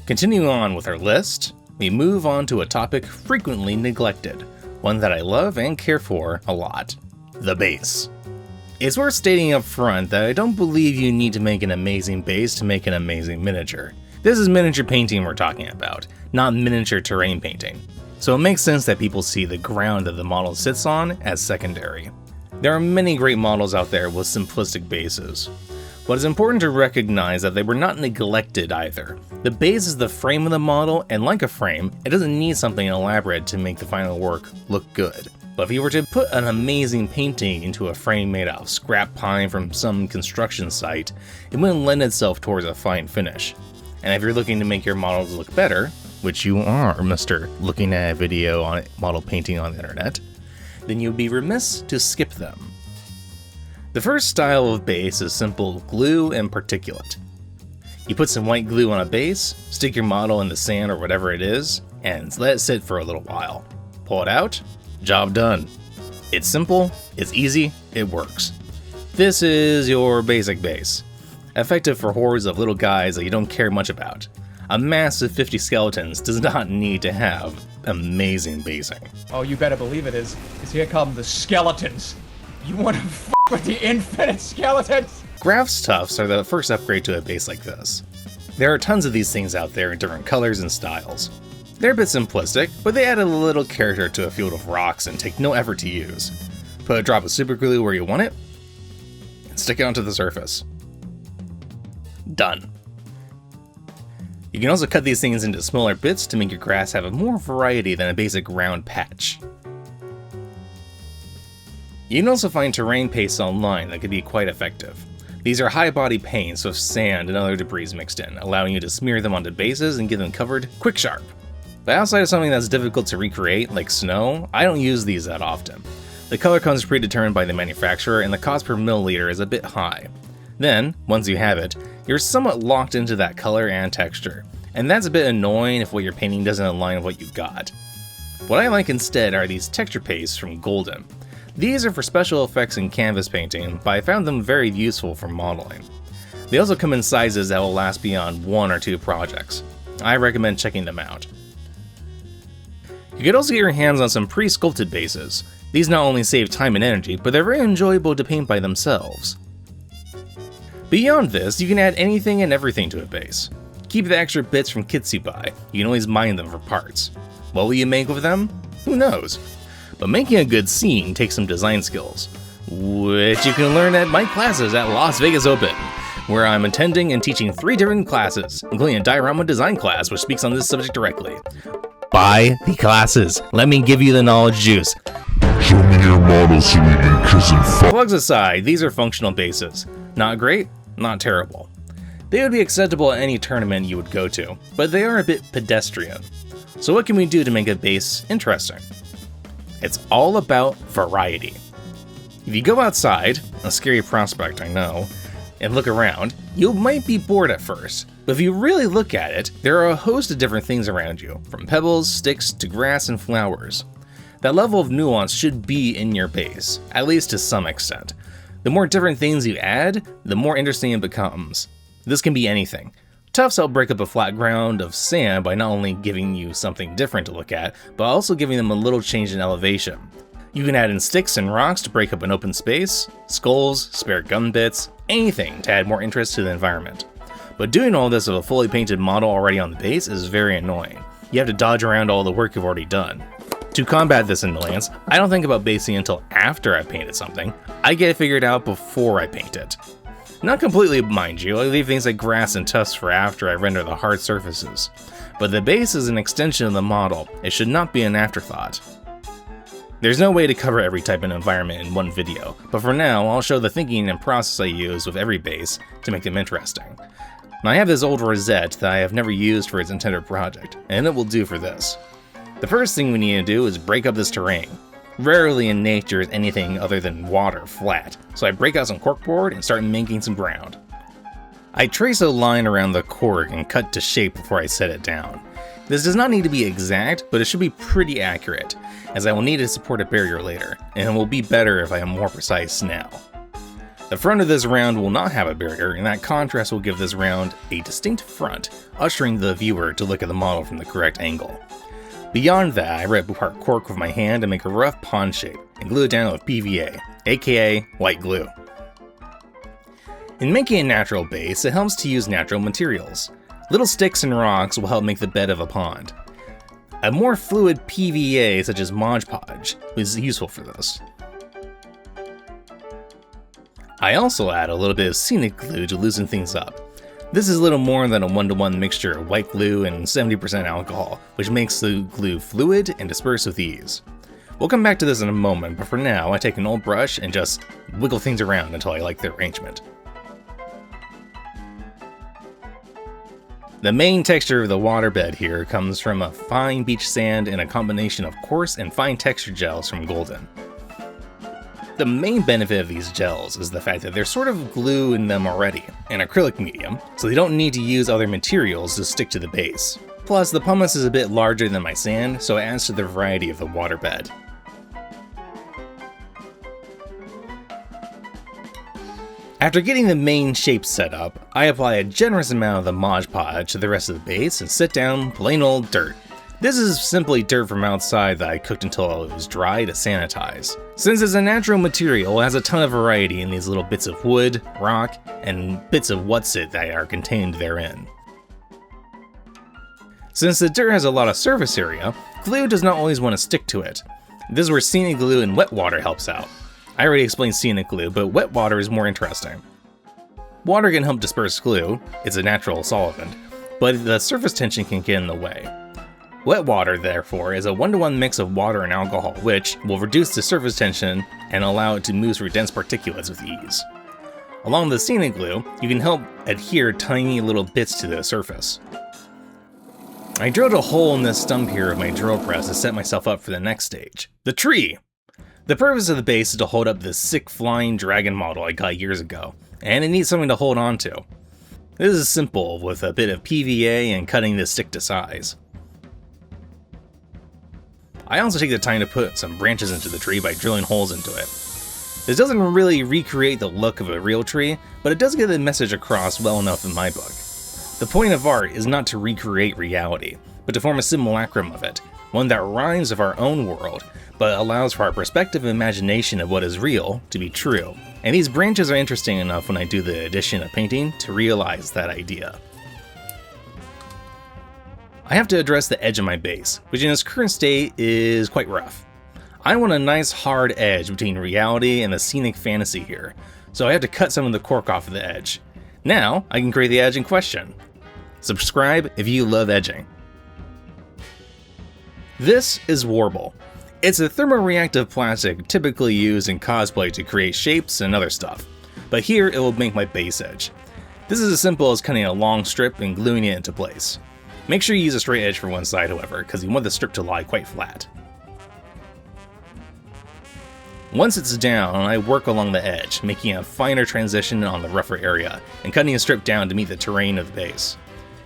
Continuing on with our list, we move on to a topic frequently neglected, one that I love and care for a lot: the base. It's worth stating up front that I don't believe you need to make an amazing base to make an amazing miniature. This is miniature painting we're talking about, not miniature terrain painting. So it makes sense that people see the ground that the model sits on as secondary. There are many great models out there with simplistic bases. But it's important to recognize that they were not neglected either. The base is the frame of the model, and like a frame, it doesn't need something elaborate to make the final work look good. But if you were to put an amazing painting into a frame made out of scrap pine from some construction site, it wouldn't lend itself towards a fine finish. And if you're looking to make your models look better, which you are, Mr. looking at a video on model painting on the internet, then you'd be remiss to skip them. The first style of base is simple glue and particulate. You put some white glue on a base, stick your model in the sand or whatever it is, and let it sit for a little while. Pull it out, job done. It's simple, it's easy, it works. This is your basic base. Effective for hordes of little guys that you don't care much about. A massive 50 skeletons does not need to have amazing basing. Oh, you better believe it is, because here come the skeletons. You want to f*** with the infinite skeletons? Graphs Tufts are the first upgrade to a base like this. There are tons of these things out there in different colors and styles. They're a bit simplistic, but they add a little character to a field of rocks and take no effort to use. Put a drop of super glue where you want it, and stick it onto the surface. Done. You can also cut these things into smaller bits to make your grass have more variety than a basic round patch. You can also find terrain pastes online that can be quite effective. These are high body paints with sand and other debris mixed in, allowing you to smear them onto bases and get them covered quick sharp. But outside of something that's difficult to recreate, like snow, I don't use these that often. The color comes predetermined by the manufacturer and the cost per milliliter is a bit high. Then, once you have it, you're somewhat locked into that color and texture, and that's a bit annoying if what you're painting doesn't align with what you've got. What I like instead are these texture pastes from Golden. These are for special effects in canvas painting, but I found them very useful for modeling. They also come in sizes that will last beyond 1 or 2 projects. I recommend checking them out. You could also get your hands on some pre-sculpted bases. These not only save time and energy, but they're very enjoyable to paint by themselves. Beyond this, you can add anything and everything to a base. Keep the extra bits from kits you buy. You can always mine them for parts. What will you make with them? Who knows? But making a good scene takes some design skills, which you can learn at my classes at Las Vegas Open, where I'm attending and teaching 3 different classes, including a diorama design class which speaks on this subject directly. Buy the classes. Let me give you the knowledge juice. Show me your models so we can kiss and fuck. Plugs aside, these are functional bases. Not great, not terrible. They would be acceptable at any tournament you would go to, but they are a bit pedestrian. So what can we do to make a base interesting? It's all about variety. If you go outside, a scary prospect I know, and look around, you might be bored at first. But if you really look at it, there are a host of different things around you, from pebbles, sticks, to grass and flowers. That level of nuance should be in your base, at least to some extent. The more different things you add, the more interesting it becomes. This can be anything. Tufts help break up a flat ground of sand by not only giving you something different to look at, but also giving them a little change in elevation. You can add in sticks and rocks to break up an open space, skulls, spare gun bits, anything to add more interest to the environment. But doing all this with a fully painted model already on the base is very annoying. You have to dodge around all the work you've already done. To combat this annoyance, I don't think about basing until after I've painted something. I get it figured out before I paint it. Not completely, mind you, I leave things like grass and tufts for after I render the hard surfaces. But the base is an extension of the model. It should not be an afterthought. There's no way to cover every type of environment in one video, but for now I'll show the thinking and process I use with every base to make them interesting. Now I have this old rosette that I have never used for its intended project, and it will do for this. The first thing we need to do is break up this terrain. Rarely in nature is anything other than water flat, so I break out some corkboard and start making some ground. I trace a line around the cork and cut to shape before I set it down. This does not need to be exact, but it should be pretty accurate, as I will need to support a barrier later, and it will be better if I am more precise now. The front of this round will not have a barrier, and that contrast will give this round a distinct front, ushering the viewer to look at the model from the correct angle. Beyond that, I rip apart cork with my hand and make a rough pond shape, and glue it down with PVA, aka white glue. In making a natural base, it helps to use natural materials. Little sticks and rocks will help make the bed of a pond. A more fluid PVA such as Mod Podge is useful for this. I also add a little bit of scenic glue to loosen things up. This is little more than a 1-to-1 mixture of white glue and 70% alcohol, which makes the glue fluid and disperse with ease. We'll come back to this in a moment, but for now I take an old brush and just wiggle things around until I like the arrangement. The main texture of the waterbed here comes from a fine beach sand and a combination of coarse and fine texture gels from Golden. The main benefit of these gels is the fact that there's sort of glue in them already, an acrylic medium, so they don't need to use other materials to stick to the base. Plus, the pumice is a bit larger than my sand, so it adds to the variety of the waterbed. After getting the main shape set up, I apply a generous amount of the Mod Podge to the rest of the base and sit down plain old dirt. This is simply dirt from outside that I cooked until it was dry to sanitize. Since it's a natural material, it has a ton of variety in these little bits of wood, rock, and bits of what's-it that are contained therein. Since the dirt has a lot of surface area, glue does not always want to stick to it. This is where scenic glue and wet water helps out. I already explained scenic glue, but wet water is more interesting. Water can help disperse glue, it's a natural solvent, but the surface tension can get in the way. Wet water, therefore, is a 1-to-1 mix of water and alcohol, which will reduce the surface tension and allow it to move through dense particulates with ease. Along with the scenic glue, you can help adhere tiny little bits to the surface. I drilled a hole in this stump here of my drill press to set myself up for the next stage, the tree! The purpose of the base is to hold up this sick flying dragon model I got years ago, and it needs something to hold on to. This is simple, with a bit of PVA and cutting the stick to size. I also take the time to put some branches into the tree by drilling holes into it. This doesn't really recreate the look of a real tree, but it does get the message across well enough in my book. The point of art is not to recreate reality, but to form a simulacrum of it, one that rhymes with our own world, but allows for our perspective and imagination of what is real to be true. And these branches are interesting enough when I do the addition of painting to realize that idea. I have to address the edge of my base, which in its current state is quite rough. I want a nice hard edge between reality and the scenic fantasy here, so I have to cut some of the cork off of the edge. Now, I can create the edge in question. Subscribe if you love edging. This is Warble. It's a thermoreactive plastic typically used in cosplay to create shapes and other stuff, but here it will make my base edge. This is as simple as cutting a long strip and gluing it into place. Make sure you use a straight edge for one side, however, because you want the strip to lie quite flat. Once it's down, I work along the edge, making a finer transition on the rougher area, and cutting a strip down to meet the terrain of the base.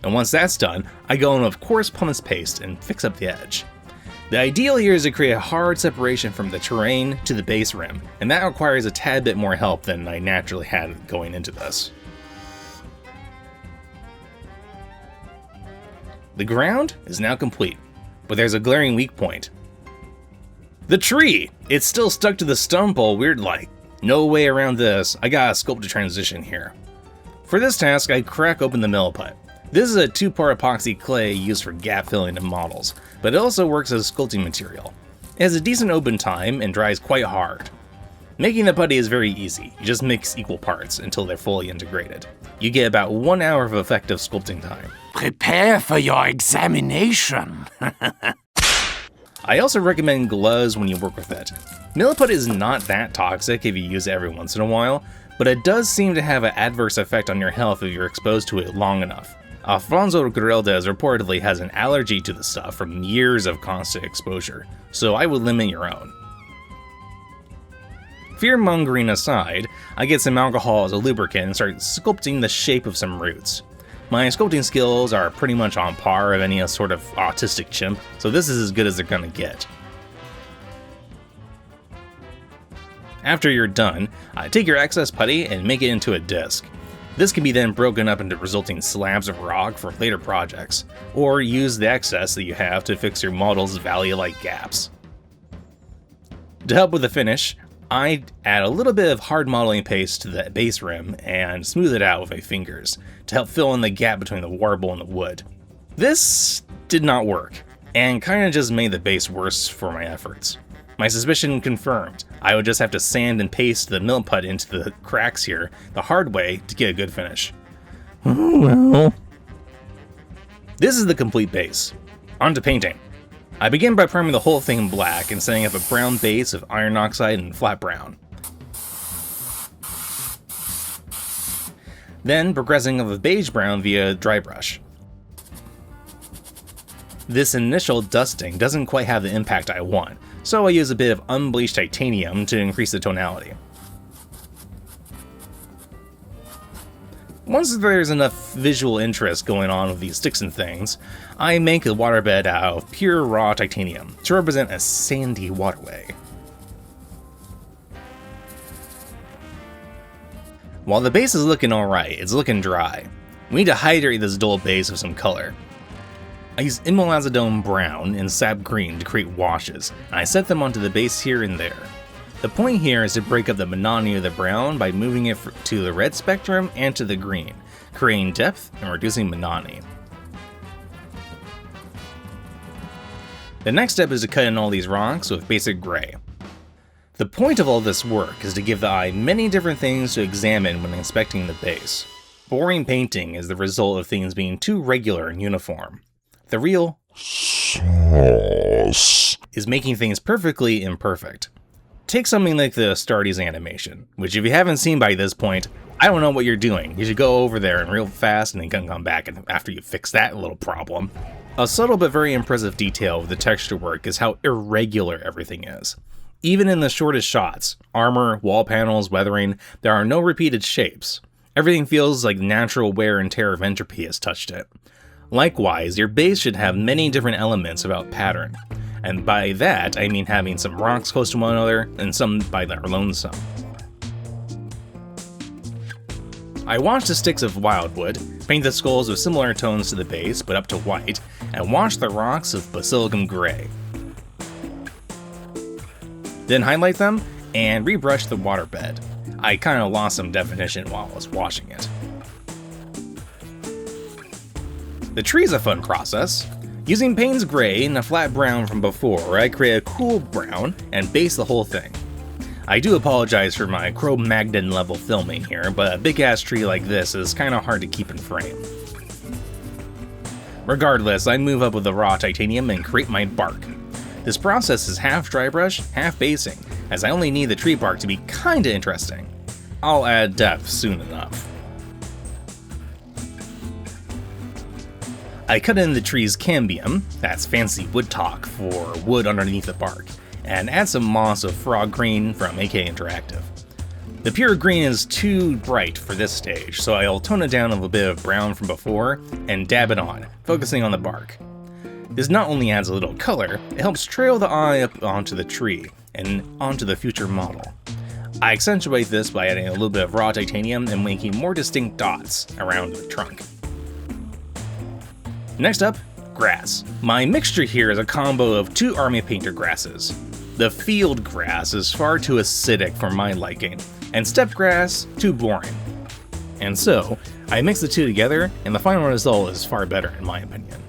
And once that's done, I go in with coarse pumice paste and fix up the edge. The ideal here is to create a hard separation from the terrain to the base rim, and that requires a tad bit more help than I naturally had going into this. The ground is now complete, but there's a glaring weak point. The tree! It's still stuck to the stump all weird-like. No way around this, I gotta sculpt a transition here. For this task, I crack open the milliput. This is a 2-part epoxy clay used for gap filling in models, but it also works as sculpting material. It has a decent open time and dries quite hard. Making the putty is very easy, you just mix equal parts until they're fully integrated. You get about 1 hour of effective sculpting time. Prepare for your examination. I also recommend gloves when you work with it. Milliput is not that toxic if you use it every once in a while, but it does seem to have an adverse effect on your health if you're exposed to it long enough. Alfonso Guerrildez reportedly has an allergy to the stuff from years of constant exposure, so I would limit your own. Fear-mongering aside, I get some alcohol as a lubricant and start sculpting the shape of some roots. My sculpting skills are pretty much on par of any sort of autistic chimp, so this is as good as they're gonna get. After you're done, take your excess putty and make it into a disc. This can be then broken up into resulting slabs of rock for later projects, or use the excess that you have to fix your model's valley-like gaps. To help with the finish, I add a little bit of hard modeling paste to the base rim and smooth it out with my fingers to help fill in the gap between the warble and the wood. This did not work, and kinda just made the base worse for my efforts. My suspicion confirmed. I would just have to sand and paste the mill putt into the cracks here the hard way to get a good finish. Oh well. This is the complete base. On to painting. I begin by priming the whole thing black and setting up a brown base of iron oxide and flat brown. Then progressing of a beige brown via dry brush. This initial dusting doesn't quite have the impact I want, so I use a bit of unbleached titanium to increase the tonality. Once there's enough visual interest going on with these sticks and things, I make a waterbed out of pure raw titanium to represent a sandy waterway. While the base is looking alright, it's looking dry. We need to hydrate this dull base with some color. I use immelazodone brown and sap green to create washes, and I set them onto the base here and there. The point here is to break up the monotony of the brown by moving it to the red spectrum and to the green, creating depth and reducing monotony. The next step is to cut in all these rocks with basic gray. The point of all this work is to give the eye many different things to examine when inspecting the base. Boring painting is the result of things being too regular and uniform. The real sauce is making things perfectly imperfect. Take something like the Astartes animation, which if you haven't seen by this point, I don't know what you're doing. You should go over there and real fast and then come back after you fix that little problem. A subtle but very impressive detail of the texture work is how irregular everything is. Even in the shortest shots, armor, wall panels, weathering, there are no repeated shapes. Everything feels like natural wear and tear of entropy has touched it. Likewise, your base should have many different elements about pattern, and by that I mean having some rocks close to one another and some by their lonesome. I wash the sticks of wildwood, paint the skulls with similar tones to the base but up to white, and wash the rocks of basilicum gray. Then highlight them and rebrush the waterbed. I kinda lost some definition while I was washing it. The tree's a fun process. Using Payne's gray and a flat brown from before, I create a cool brown and base the whole thing. I do apologize for my Cro-Magnon level filming here, but a big ass tree like this is kinda hard to keep in frame. Regardless, I move up with the raw titanium and create my bark. This process is half dry brush, half basing, as I only need the tree bark to be kinda interesting. I'll add depth soon enough. I cut in the tree's cambium, that's fancy wood talk for wood underneath the bark, and add some moss of frog green from AK Interactive. The pure green is too bright for this stage, so I'll tone it down with a bit of brown from before and dab it on, focusing on the bark. This not only adds a little color, it helps trail the eye up onto the tree and onto the future model. I accentuate this by adding a little bit of raw titanium and making more distinct dots around the trunk. Next up, grass. My mixture here is a combo of two army painter grasses. The field grass is far too acidic for my liking, and steppe grass too boring. And so, I mix the two together, and the final result is far better in my opinion.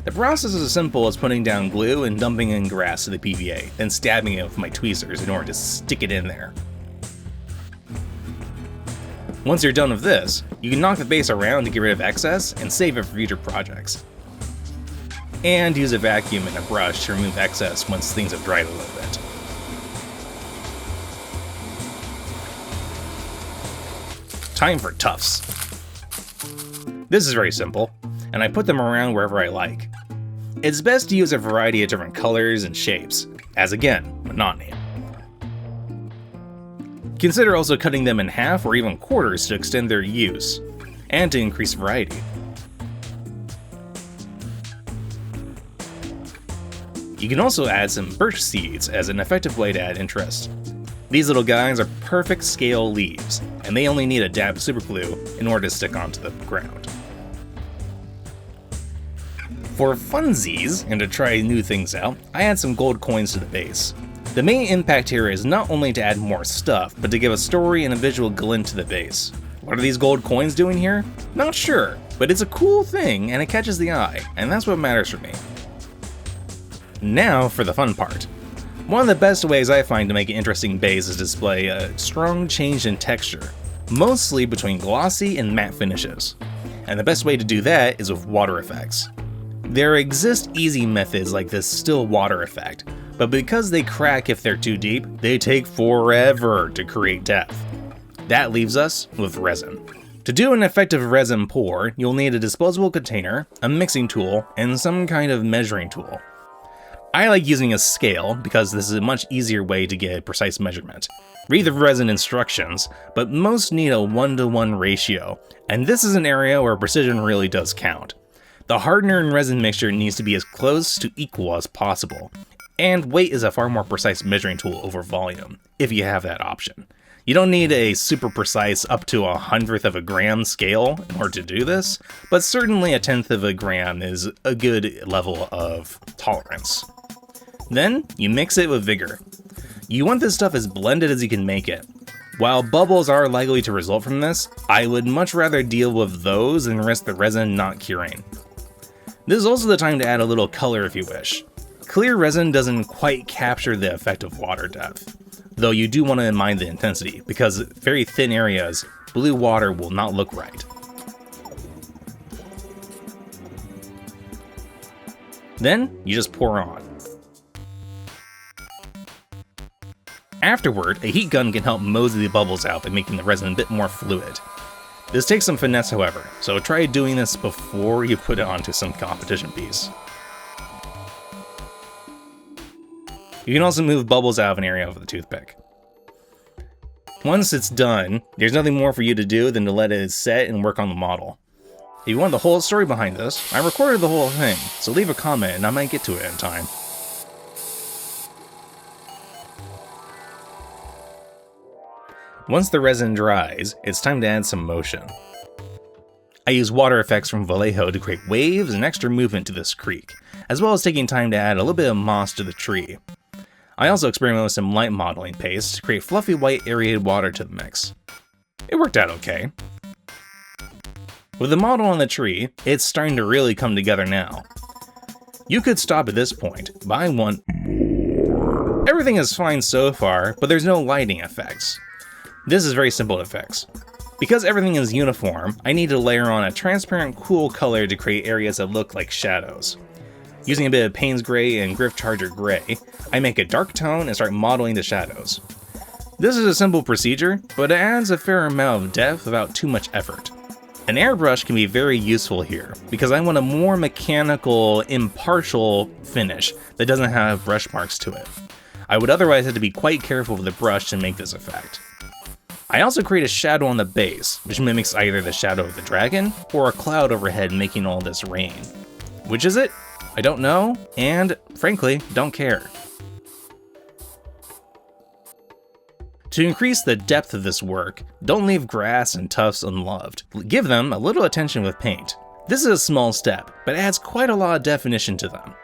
The process is as simple as putting down glue and dumping in grass to the PVA, then stabbing it with my tweezers in order to stick it in there. Once you're done with this, you can knock the base around to get rid of excess and save it for future projects. And use a vacuum and a brush to remove excess once things have dried a little bit. Time for tufts. This is very simple, and I put them around wherever I like. It's best to use a variety of different colors and shapes, as again, monotony. Consider also cutting them in half or even quarters to extend their use, and to increase variety. You can also add some birch seeds as an effective way to add interest. These little guys are perfect scale leaves, and they only need a dab of superglue in order to stick onto the ground. For funsies, and to try new things out, I add some gold coins to the base. The main impact here is not only to add more stuff, but to give a story and a visual glint to the base. What are these gold coins doing here? Not sure, but it's a cool thing and it catches the eye, and that's what matters for me. Now for the fun part. One of the best ways I find to make an interesting base is to display a strong change in texture, mostly between glossy and matte finishes. And the best way to do that is with water effects. There exist easy methods like this still water effect, but because they crack if they're too deep, they take forever to create depth. That leaves us with resin. To do an effective resin pour, you'll need a disposable container, a mixing tool, and some kind of measuring tool. I like using a scale because this is a much easier way to get a precise measurement. Read the resin instructions, but most need a 1-to-1 ratio, and this is an area where precision really does count. The hardener and resin mixture needs to be as close to equal as possible, and weight is a far more precise measuring tool over volume, if you have that option. You don't need a super precise up to 1/100th of a gram scale in order to do this, but certainly 1/10th of a gram is a good level of tolerance. Then, you mix it with vigor. You want this stuff as blended as you can make it. While bubbles are likely to result from this, I would much rather deal with those than risk the resin not curing. This is also the time to add a little color if you wish. Clear resin doesn't quite capture the effect of water depth, though you do want to mind the intensity, because very thin areas, blue water will not look right. Then, you just pour on. Afterward, a heat gun can help mosey the bubbles out by making the resin a bit more fluid. This takes some finesse, however, so try doing this before you put it onto some competition piece. You can also move bubbles out of an area with a toothpick. Once it's done, there's nothing more for you to do than to let it set and work on the model. If you want the whole story behind this, I recorded the whole thing, so leave a comment and I might get to it in time. Once the resin dries, it's time to add some motion. I use water effects from Vallejo to create waves and extra movement to this creek, as well as taking time to add a little bit of moss to the tree. I also experimented with some light modeling paste to create fluffy white aerated water to the mix. It worked out okay. With the model on the tree, it's starting to really come together now. You could stop at this point, but I want more. Everything is fine so far, but there's no lighting effects. This is very simple to fix. Because everything is uniform, I need to layer on a transparent cool color to create areas that look like shadows. Using a bit of Payne's Gray and Griff Charger Gray, I make a dark tone and start modeling the shadows. This is a simple procedure, but it adds a fair amount of depth without too much effort. An airbrush can be very useful here, because I want a more mechanical, impartial finish that doesn't have brush marks to it. I would otherwise have to be quite careful with the brush to make this effect. I also create a shadow on the base, which mimics either the shadow of the dragon, or a cloud overhead making all this rain. Which is it? I don't know, and frankly, don't care. To increase the depth of this work, don't leave grass and tufts unloved. Give them a little attention with paint. This is a small step, but adds quite a lot of definition to them.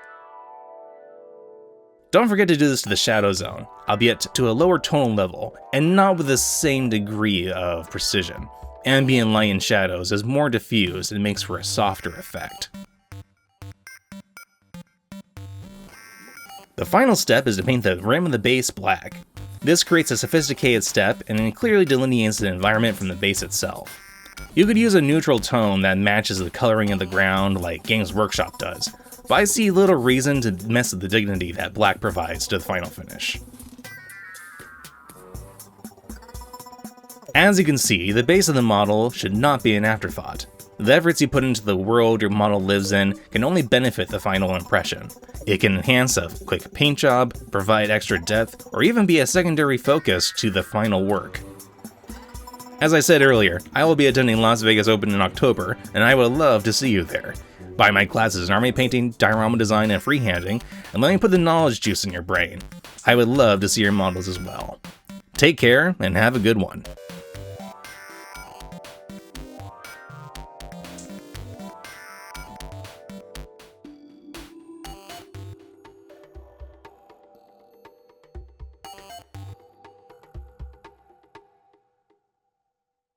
Don't forget to do this to the shadow zone, albeit to a lower tonal level, and not with the same degree of precision. Ambient light and shadows is more diffused and makes for a softer effect. The final step is to paint the rim of the base black. This creates a sophisticated step and it clearly delineates the environment from the base itself. You could use a neutral tone that matches the coloring of the ground like Games Workshop does, but I see little reason to mess with the dignity that black provides to the final finish. As you can see, the base of the model should not be an afterthought. The efforts you put into the world your model lives in can only benefit the final impression. It can enhance a quick paint job, provide extra depth, or even be a secondary focus to the final work. As I said earlier, I will be attending Las Vegas Open in October, and I would love to see you there. Buy my classes in army painting, diorama design, and freehanding, and let me put the knowledge juice in your brain. I would love to see your models as well. Take care and have a good one.